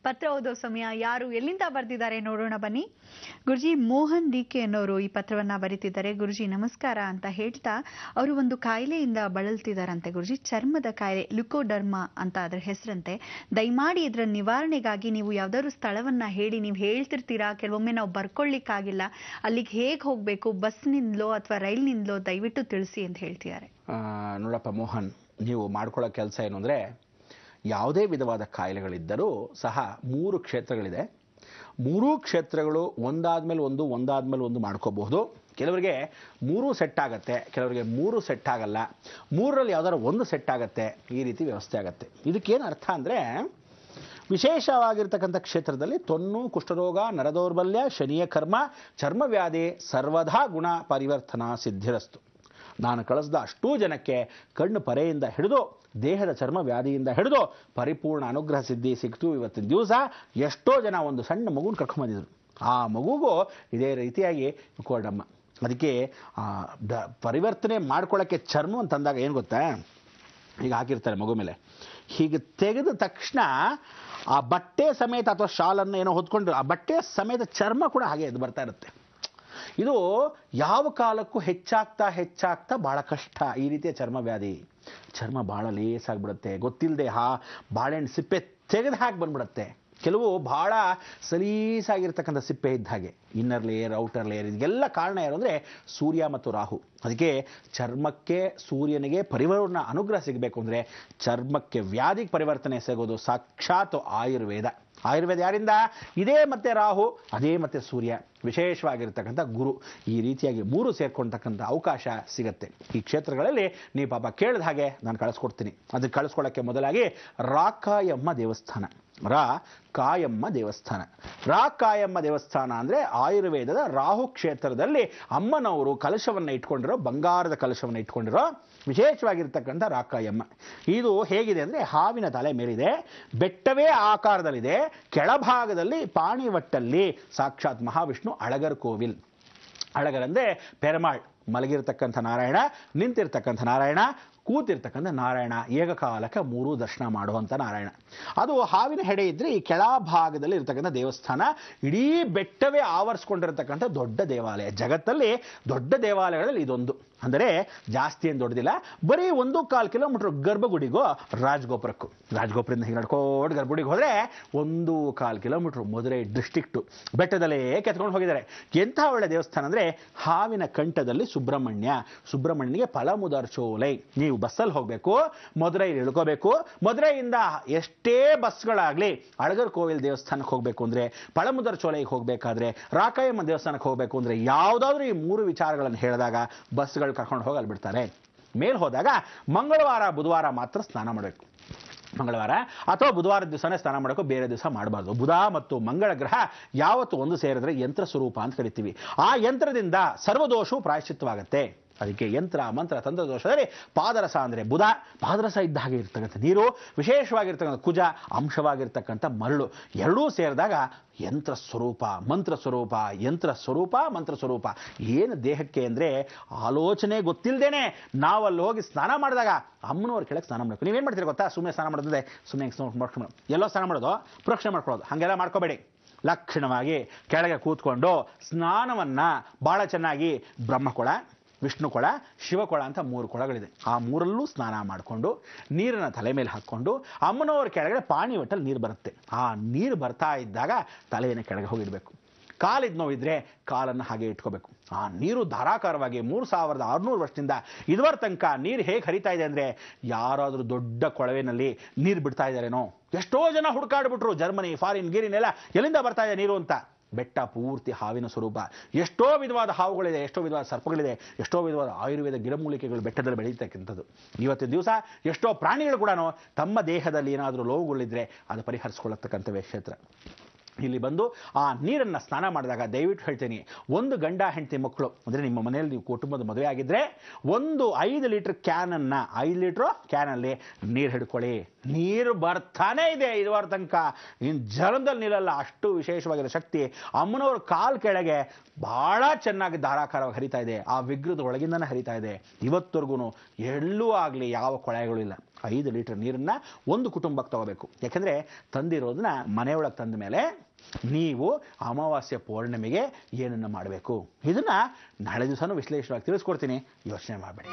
ಪತ್ರ ಓದೋ ಸಮಯ. ಯಾರು ಎಲ್ಲಿಂದ ಬರ್ದಿದ್ದಾರೆ ನೋಡೋಣ ಬನ್ನಿ. ಗುರುಜಿ ಮೋಹನ್ ಡಿಕೆ ಅನ್ನೋರು ಈ ಪತ್ರವನ್ನ ಬರೀತಿದ್ದಾರೆ. ಗುರುಜಿ ನಮಸ್ಕಾರ ಅಂತ ಹೇಳ್ತಾ ಅವರು ಒಂದು ಕಾಯಿಲೆಯಿಂದ ಬಳಲ್ತಿದಾರಂತೆ ಗುರುಜಿ. ಚರ್ಮದ ಕಾಯಿಲೆ, ಲ್ಯುಕೋಡರ್ಮಾ ಅಂತ ಅದ್ರ ಹೆಸರಂತೆ. ದಯಮಾಡಿ ಇದರ ನಿವಾರಣೆಗಾಗಿ ನೀವು ಯಾವ್ದಾದ್ರು ಸ್ಥಳವನ್ನ ಹೇಳಿ. ನೀವು ಹೇಳ್ತಿರ್ತೀರಾ, ಕೆಲವೊಮ್ಮೆ ನಾವು ಬರ್ಕೊಳ್ಳಿಕ್ಕಾಗಿಲ್ಲ, ಅಲ್ಲಿಗೆ ಹೇಗೆ ಹೋಗ್ಬೇಕು, ಬಸ್ನಿಂದಲೋ ಅಥವಾ ರೈಲ್ನಿಂದಲೋ ದಯವಿಟ್ಟು ತಿಳಿಸಿ ಅಂತ ಹೇಳ್ತಿದ್ದಾರೆ. ನೋಡಪ್ಪ ಮೋಹನ್, ನೀವು ಮಾಡ್ಕೊಳ್ಳೋ ಕೆಲಸ ಏನು ಅಂದರೆ, ಯಾವುದೇ ವಿಧವಾದ ಕಾಯಿಲೆಗಳಿದ್ದರೂ ಸಹ 3 ಕ್ಷೇತ್ರಗಳಿದೆ. 3 ಕ್ಷೇತ್ರಗಳು ಒಂದಾದ್ಮೇಲೆ ಒಂದು ಮಾಡ್ಕೋಬಹುದು. ಕೆಲವರಿಗೆ 3 ಸೆಟ್ ಆಗುತ್ತೆ, ಕೆಲವರಿಗೆ 3 ಸೆಟ್ ಆಗಲ್ಲ, 3ರಲ್ಲಿ ಯಾವ್ದಾದ್ರು ಒಂದು ಸೆಟ್ ಆಗುತ್ತೆ. ಈ ರೀತಿ ವ್ಯವಸ್ಥೆ ಆಗುತ್ತೆ. ಇದಕ್ಕೇನು ಅರ್ಥ ಅಂದರೆ, ವಿಶೇಷವಾಗಿರ್ತಕ್ಕಂಥ ಕ್ಷೇತ್ರದಲ್ಲಿ ತೊನ್ನು, ಕುಷ್ಠರೋಗ, ನರದೌರ್ಬಲ್ಯ, ಶನಿಯ ಕರ್ಮ, ಚರ್ಮವ್ಯಾಧಿ, ಸರ್ವದಾ ಗುಣ ಪರಿವರ್ತನಾ ಸಿದ್ಧಿರಸ್ತು. ನಾನು ಕಳಿಸಿದ ಅಷ್ಟೂ ಜನಕ್ಕೆ ಕಣ್ಣು ಪರೆಯಿಂದ ಹಿಡಿದು ದೇಹದ ಚರ್ಮ ವ್ಯಾಧಿಯಿಂದ ಹಿಡಿದು ಪರಿಪೂರ್ಣ ಅನುಗ್ರಹ ಸಿದ್ಧಿ ಸಿಕ್ತು. ಇವತ್ತಿನ ದಿವಸ ಎಷ್ಟೋ ಜನ ಒಂದು ಸಣ್ಣ ಮಗುನ ಕರ್ಕೊಂಬಂದಿದ್ರು. ಆ ಮಗುಗೂ ಇದೇ ರೀತಿಯಾಗಿ ಲ್ಯುಕೋಡರ್ಮಾ. ಅದಕ್ಕೆ ಪರಿವರ್ತನೆ ಮಾಡ್ಕೊಳ್ಳೋಕ್ಕೆ ಚರ್ಮ ಅಂತಂದಾಗ ಏನು ಗೊತ್ತಾ, ಈಗ ಹಾಕಿರ್ತಾರೆ ಮಗು ಮೇಲೆ, ಹೀಗೆ ತೆಗೆದ ತಕ್ಷಣ ಆ ಬಟ್ಟೆ ಸಮೇತ ಅಥವಾ ಶಾಲನ್ನು ಏನೋ ಹೊತ್ಕೊಂಡು ಆ ಬಟ್ಟೆ ಸಮೇತ ಚರ್ಮ ಕೂಡ ಹಾಗೆ ಎದ್ದು ಬರ್ತಾ ಇರುತ್ತೆ. ಇದು ಯಾವ ಕಾಲಕ್ಕೂ ಹೆಚ್ಚಾಗ್ತಾ ಬಹಳ ಕಷ್ಟ. ಈ ರೀತಿಯ ಚರ್ಮ ವ್ಯಾಧಿ, ಚರ್ಮ ಬಹಳ ಲೇಸಾಗ್ಬಿಡುತ್ತೆ. ಗೊತ್ತಿಲ್ಲದೆ ಬಾಳೆಹಣ್ಣು ಸಿಪ್ಪೆ ತೆಗೆದು ಹಾಕಿ ಬಂದ್ಬಿಡುತ್ತೆ. ಕೆಲವು ಬಹಳ ಸಲೀಸಾಗಿರ್ತಕ್ಕಂಥ ಸಿಪ್ಪೆ ಇದ್ದ ಹಾಗೆ. ಇನ್ನರ್ ಲೇಯರ್, ಔಟರ್ ಲೇಯರ್, ಇದೆಲ್ಲ ಕಾರಣ ಏನು ಅಂದರೆ ಸೂರ್ಯ ಮತ್ತು ರಾಹು. ಅದಕ್ಕೆ ಚರ್ಮಕ್ಕೆ ಸೂರ್ಯನಿಗೆ ಪರಿವರ್ತನಾ ಅನುಗ್ರಹ ಸಿಗಬೇಕು ಅಂದರೆ ಚರ್ಮಕ್ಕೆ ವ್ಯಾಧಿಗೆ ಪರಿವರ್ತನೆ ಸಿಗೋದು ಸಾಕ್ಷಾತ್ ಆಯುರ್ವೇದ. ಆಯುರ್ವೇದ ಯಾರಿಂದ? ಇದೇ ಮತ್ತೆ ರಾಹು, ಅದೇ ಮತ್ತೆ ಸೂರ್ಯ, ವಿಶೇಷವಾಗಿರ್ತಕ್ಕಂಥ ಗುರು. ಈ ರೀತಿಯಾಗಿ 3 ಸೇರ್ಕೊಳ್ತಕ್ಕಂಥ ಅವಕಾಶ ಸಿಗುತ್ತೆ. ಈ ಕ್ಷೇತ್ರಗಳಲ್ಲಿ ನೀವು ಪಾಪ ಕೇಳಿದ ಹಾಗೆ ನಾನು ಕಳಿಸ್ಕೊಡ್ತೀನಿ. ಅದಕ್ಕೆ ಕಳಿಸ್ಕೊಳ್ಳೋಕ್ಕೆ ಮೊದಲಾಗಿ ರಾಕಾಯಮ್ಮ ದೇವಸ್ಥಾನ. ಕಾಯಮ್ಮ ದೇವಸ್ಥಾನ ಅಂದರೆ ಆಯುರ್ವೇದದ ರಾಹು ಕ್ಷೇತ್ರದಲ್ಲಿ ಅಮ್ಮನವರು ಕಲಶವನ್ನು ಇಟ್ಕೊಂಡಿರೋ, ಬಂಗಾರದ ಕಲಶವನ್ನು ಇಟ್ಕೊಂಡಿರೋ ವಿಶೇಷವಾಗಿರ್ತಕ್ಕಂಥ ರಾಕಾಯಮ್ಮ. ಇದು ಹೇಗಿದೆ ಅಂದರೆ, ಹಾವಿನ ತಲೆ ಮೇಲಿದೆ, ಬೆಟ್ಟವೇ ಆಕಾರದಲ್ಲಿದೆ, ಕೆಳಭಾಗದಲ್ಲಿ ಪಾಣಿವಟ್ಟಲ್ಲಿ ಸಾಕ್ಷಾತ್ ಮಹಾವಿಷ್ಣು ಅಳಗರ್ ಕೋವಿಲ್. ಅಳಗರ್ ಅಂದರೆ ಪೆರಮಾಳ್, ಮಲಗಿರ್ತಕ್ಕಂಥ ನಾರಾಯಣ, ನಿಂತಿರ್ತಕ್ಕಂಥ ನಾರಾಯಣ, ಕೂತಿರ್ತಕ್ಕಂಥ ನಾರಾಯಣ, ಏಕಕಾಲಕ್ಕೆ 3 ದರ್ಶನ ಮಾಡುವಂಥ ನಾರಾಯಣ. ಅದು ಹಾವಿನ ಹೆಡೆ ಇದ್ದರೆ ಈ ಕೆಳಭಾಗದಲ್ಲಿ ಇರ್ತಕ್ಕಂಥ ದೇವಸ್ಥಾನ. ಇಡೀ ಬೆಟ್ಟವೇ ಆವರಿಸ್ಕೊಂಡಿರ್ತಕ್ಕಂಥ ದೊಡ್ಡ ದೇವಾಲಯ. ಜಗತ್ತಲ್ಲಿ ದೊಡ್ಡ ದೇವಾಲಯಗಳಲ್ಲಿ ಇದೊಂದು. ಅಂದರೆ ಜಾಸ್ತಿ ಏನು ದೊಡ್ಡದಿಲ್ಲ, ಬರೀ 1.25 ಕಿಲೋಮೀಟರ್ ಗರ್ಭಗುಡಿಗೂ ರಾಜಗೋಪುರದಿಂದ ಹೀಗೆ ನಡ್ಕೊಂಡು ಗರ್ಭಗುಡಿಗೆ ಹೋದರೆ 1.25 ಕಿಲೋಮೀಟರ್ ಮಧುರೈ ಡಿಸ್ಟ್ರಿಕ್ಟು. ಬೆಟ್ಟದಲ್ಲೇ ಕೆತ್ಕೊಂಡು ಹೋಗಿದ್ದಾರೆ. ಎಂಥ ಒಳ್ಳೆ ದೇವಸ್ಥಾನ ಅಂದರೆ, ಹಾವಿನ ಕಂಠದಲ್ಲಿ ಸುಬ್ರಹ್ಮಣ್ಯನಿಗೆ ಫಲಮುದರ್ಚೋಲೈ. ನೀವು ಬಸ್ಸಲ್ಲಿ ಹೋಗಬೇಕು, ಮಧುರೈಲಿ ಇಳ್ಕೋಬೇಕು. ಮಧುರೈಯಿಂದ ಎಷ್ಟೇ ಬಸ್ಗಳಾಗಲಿ ಅಳಗರ್ ಕೋವಿಲ್ ದೇವಸ್ಥಾನಕ್ಕೆ ಹೋಗಬೇಕು ಅಂದರೆ, ಫಲಮುದರ್ಚೋಲೈಗೆ ಹೋಗಬೇಕಾದ್ರೆ, ರಾಕಾಯಮ್ಮ ದೇವಸ್ಥಾನಕ್ಕೆ ಹೋಗಬೇಕು ಅಂದರೆ, ಯಾವುದಾದ್ರೂ ಈ 3 ವಿಚಾರಗಳನ್ನು ಹೇಳಿದಾಗ ಬಸ್ಗಳು ಕರ್ಕೊಂಡು ಹೋಗಿ ಅಲ್ಲಿ ಬಿಡ್ತಾರೆ. ಮೇಲೆ ಹೋದಾಗ ಮಂಗಳವಾರ ಬುಧವಾರ ಮಾತ್ರ ಸ್ನಾನ ಮಾಡಬೇಕು. ಮಂಗಳವಾರ ಅಥವಾ ಬುಧವಾರದ ದಿವಸನೇ ಸ್ನಾನ ಮಾಡೋಕ್ಕೂ, ಬೇರೆ ದಿವಸ ಮಾಡಬಾರ್ದು. ಬುಧ ಮತ್ತು ಮಂಗಳ ಗ್ರಹ ಯಾವತ್ತು ಒಂದು ಸೇರಿದ್ರೆ ಯಂತ್ರ ಸ್ವರೂಪ ಅಂತ ಕರಿತೀವಿ. ಆ ಯಂತ್ರದಿಂದ ಸರ್ವದೋಷವು ಪ್ರಾಯಶ್ಚಿತ್ತವಾಗುತ್ತೆ. ಅದಕ್ಕೆ ಯಂತ್ರ, ಮಂತ್ರ, ತಂತ್ರದೋಷದಲ್ಲಿ ಪಾದರಸ ಅಂದರೆ ಬುಧ, ಪಾದರಸ ಇದ್ದ ಹಾಗೆ ಇರ್ತಕ್ಕಂಥ ನೀರು, ವಿಶೇಷವಾಗಿರ್ತಕ್ಕಂಥ ಕುಜ, ಅಂಶವಾಗಿರ್ತಕ್ಕಂಥ ಮರಳು, ಎರಡೂ ಸೇರಿದಾಗ ಯಂತ್ರ ಸ್ವರೂಪ, ಮಂತ್ರ ಸ್ವರೂಪ, ಯಂತ್ರ ಸ್ವರೂಪ, ಮಂತ್ರ ಸ್ವರೂಪ. ಏನು ದೇಹಕ್ಕೆ ಅಂದರೆ, ಆಲೋಚನೆ ಗೊತ್ತಿಲ್ಲದೇನೆ ನಾವಲ್ಲಿ ಹೋಗಿ ಸ್ನಾನ ಮಾಡಿದಾಗ ಅಮ್ಮನವ್ರ ಕೆಳಗೆ ಸ್ನಾನ ಮಾಡಬೇಕು. ನೀವೇನು ಮಾಡ್ತೀರಿ ಗೊತ್ತಾ? ಸುಮ್ಮನೆ ಸ್ನಾನ ಮಾಡೋದಿದೆ, ಸುಮ್ಮನೆ ಎಲ್ಲೋ ಸ್ನಾನ ಮಾಡೋದು, ಪ್ರೋಕ್ಷಣೆ ಮಾಡ್ಕೊಳ್ಳೋದು, ಹಾಗೆಲ್ಲ ಮಾಡ್ಕೋಬೇಡಿ. ಲಕ್ಷಣವಾಗಿ ಕೆಳಗೆ ಕೂತ್ಕೊಂಡು ಸ್ನಾನವನ್ನು ಭಾಳ ಚೆನ್ನಾಗಿ ಬ್ರಹ್ಮಕೊಳ, ವಿಷ್ಣುಕೊಳ, ಶಿವಕೊಳ ಅಂತ 3 ಕೊಳಗಳಿದೆ. ಆ 3ರಲ್ಲೂ ಸ್ನಾನ ಮಾಡಿಕೊಂಡು ನೀರನ್ನು ತಲೆ ಮೇಲೆ ಹಾಕ್ಕೊಂಡು ಅಮ್ಮನವ್ರ ಕೆಳಗಡೆ ಪಾಣಿವಟ್ಟಲ್ಲಿ ನೀರು ಬರುತ್ತೆ. ಆ ನೀರು ಬರ್ತಾ ಇದ್ದಾಗ ತಲೆಯನ್ನು ಕೆಳಗೆ ಹೋಗಿಡಬೇಕು. ಕಾಲಿದ ನೋವಿದ್ರೆ ಕಾಲನ್ನು ಹಾಗೆ ಇಟ್ಕೋಬೇಕು. ಆ ನೀರು ಧಾರಾಕಾರವಾಗಿ 3600 ವರ್ಷದಿಂದ ಇದುವರ ತನಕ ನೀರು ಹೇಗೆ ಹರಿತಾ ಇದೆ ಅಂದರೆ, ಯಾರಾದರೂ ದೊಡ್ಡ ಕೊಳವೆನಲ್ಲಿ ನೀರು ಬಿಡ್ತಾ ಇದ್ದಾರೇನೋ. ಎಷ್ಟೋ ಜನ ಹುಡುಕಾಡ್ಬಿಟ್ರು, ಜರ್ಮನಿ, ಫಾರಿನ್, ಗೀರಿನೆಲ್ಲ ಎಲ್ಲಿಂದ ಬರ್ತಾ ಇದೆ ನೀರು ಅಂತ. ಬೆಟ್ಟ ಪೂರ್ತಿ ಹಾವಿನ ಸ್ವರೂಪ. ಎಷ್ಟೋ ವಿಧವಾದ ಹಾವುಗಳಿದೆ, ಎಷ್ಟೋ ವಿಧವಾದ ಸರ್ಪಗಳಿದೆ, ಎಷ್ಟೋ ವಿಧವಾದ ಆಯುರ್ವೇದ ಗಿಡಮೂಲಿಕೆಗಳು ಬೆಟ್ಟದಲ್ಲಿ ಬೆಳೀತಕ್ಕಂಥದ್ದು. ಇವತ್ತಿನ ದಿವಸ ಎಷ್ಟೋ ಪ್ರಾಣಿಗಳು ಕೂಡ ತಮ್ಮ ದೇಹದಲ್ಲಿ ಏನಾದರೂ ನೋವುಗಳಿದ್ರೆ ಅದು ಪರಿಹರಿಸ್ಕೊಳ್ಳತಕ್ಕಂಥವೇ ಕ್ಷೇತ್ರ. ಇಲ್ಲಿ ಬಂದು ಆ ನೀರನ್ನು ಸ್ನಾನ ಮಾಡಿದಾಗ ದಯವಿಟ್ಟು ಹೇಳ್ತೀನಿ, ಒಂದು ಗಂಡ ಹೆಂಡತಿ ಮಕ್ಕಳು ಅಂದರೆ ನಿಮ್ಮ ಮನೆಯಲ್ಲಿ ನೀವು ಕುಟುಂಬದ ಮದುವೆ ಆಗಿದ್ದರೆ ಒಂದು 5 ಲೀಟರ್ ಕ್ಯಾನನ್ನು 5 ಲೀಟ್ರು ಕ್ಯಾನಲ್ಲಿ ನೀರು ಹಿಡ್ಕೊಳ್ಳಿ. ನೀರು ಬರ್ತಾನೇ ಇದೆ ಇದುವರ ತನಕ, ಇನ್ನು ಜಲದಲ್ಲಿ ನಿಲ್ಲಲ್ಲ. ಅಷ್ಟು ವಿಶೇಷವಾಗಿರೋ ಶಕ್ತಿ ಅಮ್ಮನವ್ರ ಕಾಲು ಕೆಳಗೆ ಭಾಳ ಚೆನ್ನಾಗಿ ಧಾರಾಕಾರವಾಗಿ ಹರಿತಾ ಇದೆ. ಆ ವಿಗ್ರಹದ ಒಳಗಿಂದನೇ ಹರಿತಾ ಇದೆ. ಇವತ್ತವರೆಗೂ ಎಲ್ಲೂ ಆಗಲಿ ಯಾವ ಕೊಳೆಗಳು ಇಲ್ಲ. 5 ಲೀಟರ್ ನೀರನ್ನು ಒಂದು ಕುಟುಂಬಕ್ಕೆ ತಗೋಬೇಕು. ಯಾಕೆಂದರೆ ತಂದಿರೋದನ್ನ ಮನೆಯೊಳಗೆ ತಂದ ಮೇಲೆ ನೀವು ಅಮಾವಾಸ್ಯೆ ಪೌರ್ಣಿಮೆಗೆ ಏನನ್ನು ಮಾಡಬೇಕು ಇದನ್ನು ನಾಳೆ ದಿವಸನೂ ವಿಶ್ಲೇಷಣವಾಗಿ ತಿಳಿಸ್ಕೊಡ್ತೀನಿ, ಯೋಚನೆ ಮಾಡಬೇಡಿ.